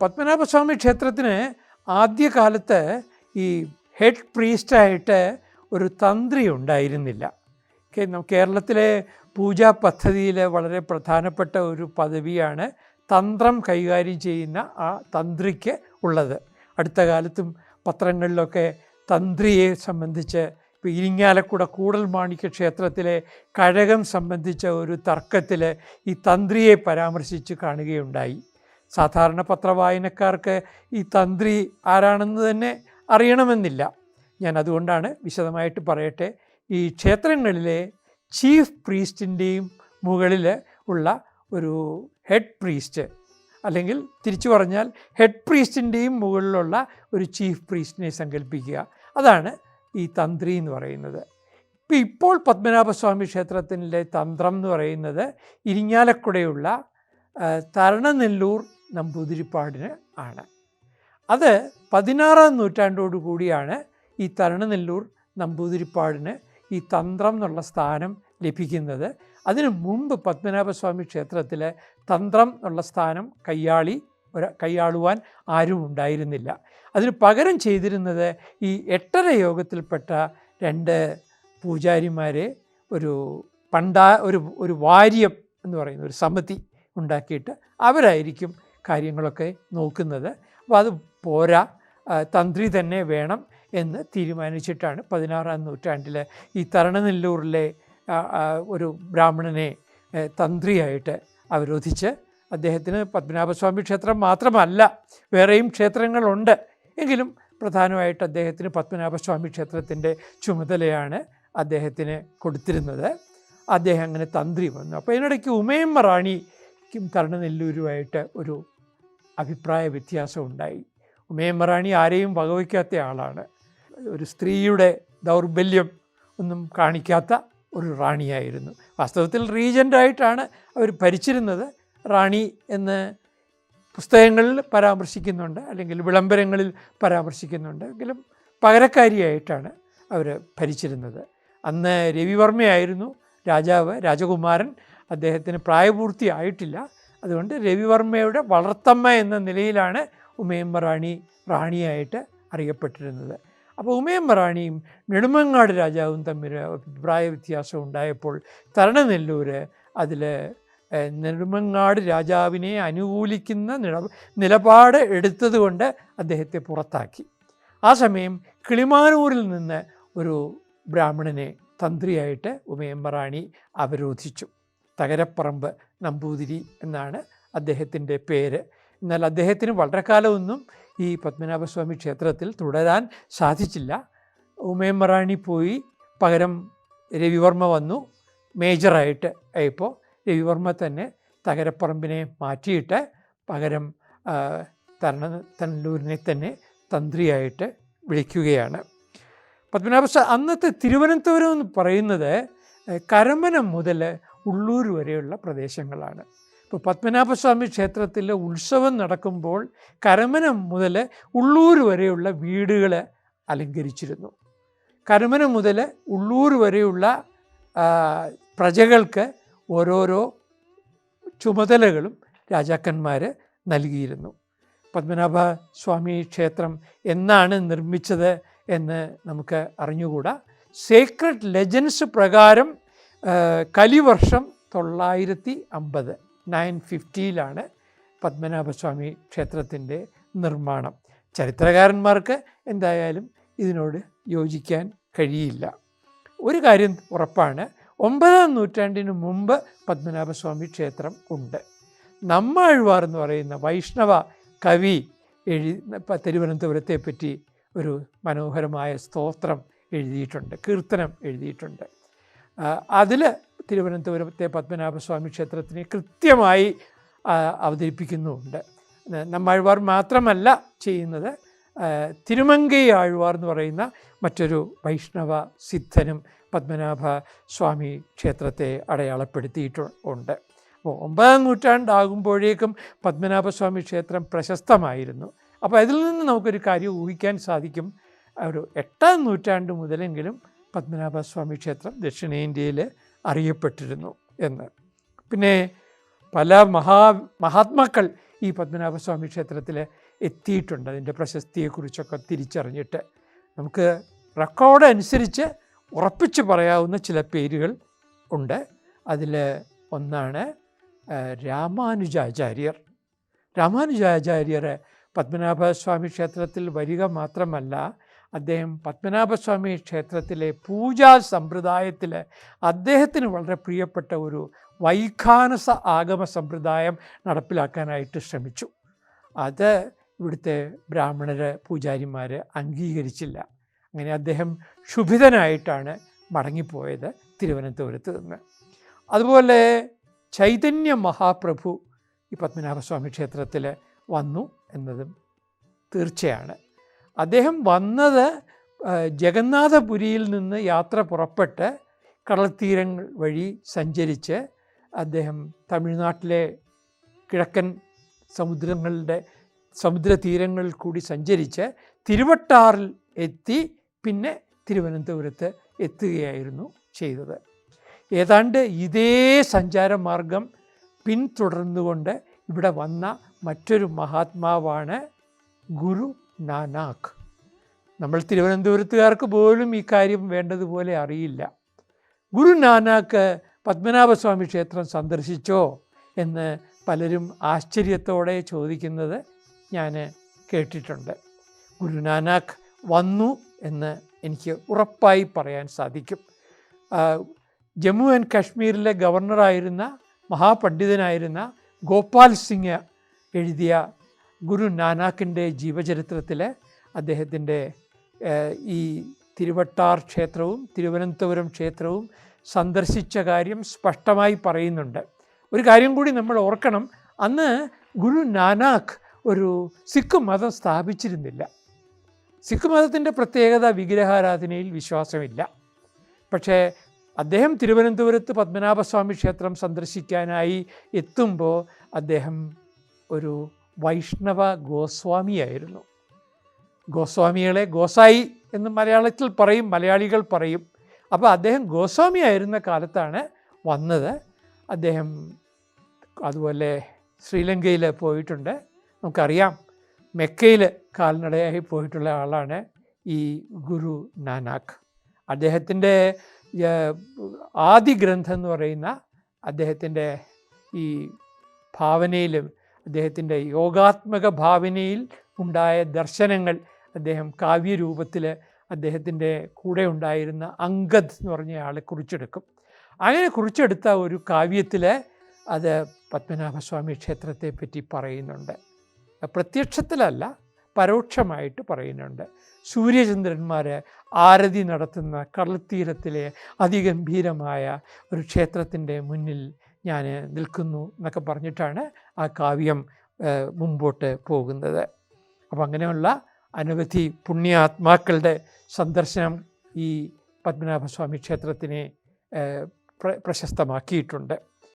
പത്മനാഭസ്വാമി ക്ഷേത്രത്തിന് ആദ്യകാലത്ത് ഈ ഹെഡ് പ്രീസ്റ്റായിട്ട് ഒരു തന്ത്രി ഉണ്ടായിരുന്നില്ല. കേരളത്തിലെ പൂജാ പദ്ധതിയിൽ വളരെ പ്രധാനപ്പെട്ട ഒരു പദവിയാണ് തന്ത്രം കൈകാര്യം ചെയ്യുന്ന ആ തന്ത്രിക്ക് ഉള്ളത്. അടുത്ത കാലത്തും പത്രങ്ങളിലൊക്കെ തന്ത്രിയെ സംബന്ധിച്ച്, ഇപ്പോൾ ഇരിങ്ങാലക്കുട കൂടൽമാണിക്യ ക്ഷേത്രത്തിലെ കഴകം സംബന്ധിച്ച ഒരു തർക്കത്തിൽ ഈ തന്ത്രിയെ പരാമർശിച്ച് കാണുകയുണ്ടായി. സാധാരണ പത്രവായനക്കാർക്ക് ഈ തന്ത്രി ആരാണെന്ന് തന്നെ അറിയണമെന്നില്ല. ഞാൻ അതുകൊണ്ടാണ് വിശദമായിട്ട് പറയട്ടെ. ഈ ക്ഷേത്രങ്ങളിലെ ചീഫ് പ്രീസ്റ്റിൻ്റെയും മുകളിൽ ഉള്ള ഒരു ഹെഡ് പ്രീസ്റ്റ്, അല്ലെങ്കിൽ തിരിച്ചു പറഞ്ഞാൽ ഹെഡ് പ്രീസ്റ്റിൻ്റെയും മുകളിലുള്ള ഒരു ചീഫ് പ്രീസ്റ്റിനെ സങ്കല്പിക്കുക. അതാണ് ഈ തന്ത്രി എന്ന് പറയുന്നത്. ഇപ്പോൾ പത്മനാഭസ്വാമി ക്ഷേത്രത്തിലെ തന്ത്രം എന്ന് പറയുന്നത് ഇരിങ്ങാലക്കുടയുള്ള തരണനെല്ലൂർ നമ്പൂതിരിപ്പാടിന് ആണ്. അത് 16-ാം നൂറ്റാണ്ടോടു കൂടിയാണ് ഈ തരണനെല്ലൂർ നമ്പൂതിരിപ്പാടിന് ഈ തന്ത്രം എന്നുള്ള സ്ഥാനം ലഭിക്കുന്നത്. അതിനു മുമ്പ് പത്മനാഭസ്വാമി ക്ഷേത്രത്തിൽ തന്ത്രം എന്നുള്ള സ്ഥാനം കൈയാളുവാൻ ആരും ഉണ്ടായിരുന്നില്ല. അതിന് പകരം ചെയ്തിരുന്നത് ഈ 8ര യോഗത്തിൽപ്പെട്ട 2 പൂജാരിമാരെ ഒരു വാര്യം എന്ന് പറയുന്ന ഒരു സമിതി ഉണ്ടാക്കിയിട്ട് അവരായിരിക്കും കാര്യങ്ങളൊക്കെ നോക്കുന്നത്. അപ്പോൾ അത് പോരാ, തന്ത്രി തന്നെ വേണം എന്ന് തീരുമാനിച്ചിട്ടാണ് 16-ാം നൂറ്റാണ്ടിൽ ഈ തരണനെല്ലൂരിലെ ഒരു ബ്രാഹ്മണനെ തന്ത്രിയായിട്ട് അവരോധിച്ച്, അദ്ദേഹത്തിന് പത്മനാഭസ്വാമി ക്ഷേത്രം മാത്രമല്ല വേറെയും ക്ഷേത്രങ്ങളുണ്ട്, എങ്കിലും പ്രധാനമായിട്ട് അദ്ദേഹത്തിന് പത്മനാഭസ്വാമി ക്ഷേത്രത്തിൻ്റെ ചുമതലയാണ് അദ്ദേഹത്തിന് കൊടുത്തിരുന്നത്. അദ്ദേഹം അങ്ങനെ തന്ത്രി വന്നു. അപ്പോൾ ഇതിനിടയ്ക്ക് ഉമയമ്മ റാണിക്കും തരണനെല്ലൂരുമായിട്ട് ഒരു അഭിപ്രായ വ്യത്യാസം ഉണ്ടായി. ഉമയമ്മ റാണി ആരെയും വകവയ്ക്കാത്ത ആളാണ്. ഒരു സ്ത്രീയുടെ ദൗർബല്യം ഒന്നും കാണിക്കാത്ത ഒരു റാണിയായിരുന്നു. വാസ്തവത്തിൽ റീജൻ്റായിട്ടാണ് അവർ ഭരിച്ചിരുന്നത്. റാണി എന്ന് പുസ്തകങ്ങളിൽ പരാമർശിക്കുന്നുണ്ട്, അല്ലെങ്കിൽ വിളംബരങ്ങളിൽ പരാമർശിക്കുന്നുണ്ട്, എങ്കിലും പകരക്കാരിയായിട്ടാണ് അവർ ഭരിച്ചിരുന്നത്. അന്ന് രവിവർമ്മയായിരുന്നു രാജാവ്, രാജകുമാരൻ. അദ്ദേഹത്തിന് പ്രായപൂർത്തിയായിട്ടില്ല. അതുകൊണ്ട് രവിവർമ്മയുടെ വളർത്തമ്മ എന്ന നിലയിലാണ് ഉമയമ്മ റാണിയായിട്ട് അറിയപ്പെട്ടിരുന്നത്. അപ്പോൾ ഉമയമ്മ റാണിയും നെടുമങ്ങാട് രാജാവും തമ്മിൽ അഭിപ്രായ വ്യത്യാസം ഉണ്ടായപ്പോൾ തരണനെല്ലൂർ അതിൽ നെടുമങ്ങാട് രാജാവിനെ അനുകൂലിക്കുന്ന നിലപാട് എടുത്തതുകൊണ്ട് അദ്ദേഹത്തെ പുറത്താക്കി. ആ സമയം കിളിമാനൂരിൽ നിന്ന് ഒരു ബ്രാഹ്മണനെ തന്ത്രിയായിട്ട് ഉമയമ്മ റാണി അവരോധിച്ചു. തകരപ്പറമ്പ് നമ്പൂതിരി എന്നാണ് അദ്ദേഹത്തിൻ്റെ പേര്. എന്നാൽ അദ്ദേഹത്തിന് വളരെ കാലമൊന്നും ഈ പത്മനാഭസ്വാമി ക്ഷേത്രത്തിൽ തുടരാൻ സാധിച്ചില്ല. ഉമയമ്മ റാണി പോയി, പകരം രവിവർമ്മ വന്നു മേജറായിട്ട്. ഇപ്പോൾ രവിവർമ്മ തന്നെ തകരപ്പറമ്പിനെ മാറ്റിയിട്ട് പകരം തരണനെല്ലൂരിനെ തന്നെ തന്ത്രിയായിട്ട് വിളിക്കുകയാണ്. അന്നത്തെ തിരുവനന്തപുരം എന്ന് പറയുന്നത് കരമന മുതൽ ഉള്ളൂർ വരെയുള്ള പ്രദേശങ്ങളാണ്. ഇപ്പോൾ പത്മനാഭസ്വാമി ക്ഷേത്രത്തിലെ ഉത്സവം നടക്കുമ്പോൾ കരമന മുതൽ ഉള്ളൂർ വരെയുള്ള വീടുകൾ അലങ്കരിച്ചിരുന്നു. കരമന മുതൽ ഉള്ളൂർ വരെയുള്ള പ്രജകൾക്ക് ഓരോരോ ചുമതലകളും രാജാക്കന്മാർ നൽകിയിരുന്നു. പത്മനാഭസ്വാമി ക്ഷേത്രം എന്നാണ് നിർമ്മിച്ചത് എന്ന് നമുക്ക് അറിഞ്ഞുകൂടാ. സേക്രഡ് ലെജൻസ് പ്രകാരം കലിവർഷം 950 950 പത്മനാഭസ്വാമി ക്ഷേത്രത്തിൻ്റെ നിർമ്മാണം. ചരിത്രകാരന്മാർക്ക് എന്തായാലും ഇതിനോട് യോജിക്കാൻ കഴിയില്ല. ഒരു കാര്യം ഉറപ്പാണ്, 9-ാം നൂറ്റാണ്ടിന് മുമ്പ് പത്മനാഭസ്വാമി ക്ഷേത്രം ഉണ്ട്. നമ്മാഴ്വാർ എന്ന് പറയുന്ന വൈഷ്ണവ കവി തിരുവനന്തപുരത്തെ പറ്റി ഒരു മനോഹരമായ സ്തോത്രം എഴുതിയിട്ടുണ്ട്, കീർത്തനം എഴുതിയിട്ടുണ്ട്. അതിൽ തിരുവനന്തപുരത്തെ പത്മനാഭസ്വാമി ക്ഷേത്രത്തിനെ കൃത്യമായി അവതരിപ്പിക്കുന്നുമുണ്ട്. നമ്മാഴ്വാർ മാത്രമല്ല ചെയ്യുന്നത്, തിരുമങ്കൈ ആഴ്വാർ എന്ന് പറയുന്ന മറ്റൊരു വൈഷ്ണവ സിദ്ധനും പത്മനാഭ സ്വാമി ക്ഷേത്രത്തെ അടയാളപ്പെടുത്തിയിട്ടുണ്ട്. അപ്പോൾ 9-ാം നൂറ്റാണ്ടാകുമ്പോഴേക്കും പത്മനാഭസ്വാമി ക്ഷേത്രം പ്രശസ്തമായിരുന്നു. അപ്പോൾ അതിൽ നിന്ന് നമുക്കൊരു കാര്യം ഊഹിക്കാൻ സാധിക്കും, ഒരു 8-ാം നൂറ്റാണ്ട് മുതലെങ്കിലും പത്മനാഭസ്വാമി ക്ഷേത്രം ദക്ഷിണേന്ത്യയിൽ അറിയപ്പെട്ടിരുന്നു എന്ന്. പിന്നെ പല മഹാത്മാക്കൾ ഈ പത്മനാഭസ്വാമി ക്ഷേത്രത്തിൽ എത്തിയിട്ടുണ്ട്. അതിൻ്റെ പ്രശസ്തിയെക്കുറിച്ചൊക്കെ തിരിച്ചറിഞ്ഞിട്ട് നമുക്ക് റെക്കോർഡ് അനുസരിച്ച് ഉറപ്പിച്ച് പറയാവുന്ന ചില പേരുകൾ ഉണ്ട്. അതിൽ ഒന്നാണ് രാമാനുജാചാര്യർ. രാമാനുജാചാര്യർ പത്മനാഭസ്വാമി ക്ഷേത്രത്തിൽ വരിക മാത്രമല്ല, അദ്ദേഹം പത്മനാഭസ്വാമി ക്ഷേത്രത്തിലെ പൂജാ സമ്പ്രദായത്തിൽ അദ്ദേഹത്തിന് വളരെ പ്രിയപ്പെട്ട ഒരു വൈഖാനസ ആഗമ സമ്പ്രദായം നടപ്പിലാക്കാനായിട്ട് ശ്രമിച്ചു. അത് ഇവിടുത്തെ ബ്രാഹ്മണർ പൂജാരിമാർ അംഗീകരിച്ചില്ല. അങ്ങനെ അദ്ദേഹം ക്ഷുഭിതനായിട്ടാണ് മടങ്ങിപ്പോയത് തിരുവനന്തപുരത്ത് നിന്ന്. അതുപോലെ ചൈതന്യ മഹാപ്രഭു ഈ പത്മനാഭസ്വാമി ക്ഷേത്രത്തിൽ വന്നു എന്നതും തീർച്ചയാണ്. അദ്ദേഹം വന്നത് ജഗന്നാഥപുരിയിൽ നിന്ന് യാത്ര പുറപ്പെട്ട് കടൽത്തീരങ്ങൾ വഴി സഞ്ചരിച്ച് അദ്ദേഹം തമിഴ്നാട്ടിലെ കിഴക്കൻ സമുദ്രതീരങ്ങളിൽ കൂടി സഞ്ചരിച്ച് തിരുവട്ടാറിൽ എത്തി പിന്നെ തിരുവനന്തപുരത്ത് എത്തുകയായിരുന്നു ചെയ്തത്. ഏതാണ്ട് ഇതേ സഞ്ചാരമാർഗം പിന്തുടർന്നുകൊണ്ട് ഇവിടെ വന്ന മറ്റൊരു മഹാത്മാവാണ് ഗുരു നാനാക്ക്. നമ്മൾ തിരുവനന്തപുരത്തുകാർക്ക് പോലും ഈ കാര്യം വേണ്ടതുപോലെ അറിയില്ല. ഗുരു നാനാക്ക് പത്മനാഭസ്വാമി ക്ഷേത്രം സന്ദർശിച്ചോ എന്ന് പലരും ആശ്ചര്യത്തോടെ ചോദിക്കുന്നത് ഞാൻ കേട്ടിട്ടുണ്ട്. ഗുരു നാനാക്ക് വന്നു എന്ന് എനിക്ക് ഉറപ്പായി പറയാൻ സാധിക്കും. ജമ്മു ആൻഡ് കാശ്മീരിലെ ഗവർണറായിരുന്ന മഹാപണ്ഡിതനായിരുന്ന ഗോപാൽ സിംഗ് എഴുതിയ ഗുരു നാനാക്കിൻ്റെ ജീവചരിത്രത്തിൽ അദ്ദേഹത്തിൻ്റെ ഈ തിരുവട്ടാർ ക്ഷേത്രവും തിരുവനന്തപുരം ക്ഷേത്രവും സന്ദർശിച്ച കാര്യം സ്പഷ്ടമായി പറയുന്നുണ്ട്. ഒരു കാര്യം കൂടി നമ്മൾ ഓർക്കണം, അന്ന് ഗുരു നാനാക്ക് ഒരു സിഖ് മതം സ്ഥാപിച്ചിരുന്നില്ല. സിഖ് മതത്തിൻ്റെ പ്രത്യേകത വിഗ്രഹാരാധനയിൽ വിശ്വാസമില്ല. പക്ഷേ അദ്ദേഹം തിരുവനന്തപുരത്ത് പത്മനാഭസ്വാമി ക്ഷേത്രം സന്ദർശിക്കാനായി എത്തുമ്പോൾ അദ്ദേഹം ഒരു വൈഷ്ണവ ഗോസ്വാമിയായിരുന്നു. ഗോസ്വാമികളെ ഗോസായി എന്ന് മലയാളത്തിൽ പറയും, മലയാളികൾ പറയും. അപ്പോൾ അദ്ദേഹം ഗോസ്വാമി ആയിരുന്ന കാലത്താണ് വന്നത്. അദ്ദേഹം അതുപോലെ ശ്രീലങ്കയിൽ പോയിട്ടുണ്ട്. നമുക്കറിയാം, മെക്കയിൽ കാൽനടയായി പോയിട്ടുള്ള ആളാണ് ഈ ഗുരു നാനാക്ക്. അദ്ദേഹത്തിൻ്റെ ആദി ഗ്രന്ഥം എന്ന് പറയുന്ന അദ്ദേഹത്തിൻ്റെ ഈ ഭാവനയിലും അദ്ദേഹത്തിൻ്റെ യോഗാത്മക ഭാവനയിൽ ഉണ്ടായ ദർശനങ്ങൾ അദ്ദേഹം കാവ്യരൂപത്തിൽ അദ്ദേഹത്തിൻ്റെ കൂടെ ഉണ്ടായിരുന്ന അങ്കദ് എന്ന് പറഞ്ഞ ആളെ കുറിച്ചെടുക്കും. അങ്ങനെ കുറിച്ചെടുത്ത ഒരു കാവ്യത്തിൽ അത് പത്മനാഭസ്വാമി ക്ഷേത്രത്തെ പറ്റി പറയുന്നുണ്ട്. പ്രത്യക്ഷത്തിലല്ല, പരോക്ഷമായിട്ട് പറയുന്നുണ്ട്. സൂര്യചന്ദ്രന്മാർ ആരതി നടത്തുന്ന കടൽത്തീരത്തിലെ അതിഗംഭീരമായ ഒരു ക്ഷേത്രത്തിൻ്റെ മുന്നിൽ ഞാൻ നിൽക്കുന്നു എന്നൊക്കെ പറഞ്ഞിട്ടാണ് ആ കാവ്യം മുമ്പോട്ട് പോകുന്നത്. അപ്പം അങ്ങനെയുള്ള അനവധി പുണ്യാത്മാക്കളുടെ സന്ദർശനം ഈ പത്മനാഭസ്വാമി ക്ഷേത്രത്തിനെ പ്രശസ്തമാക്കിയിട്ടുണ്ട്.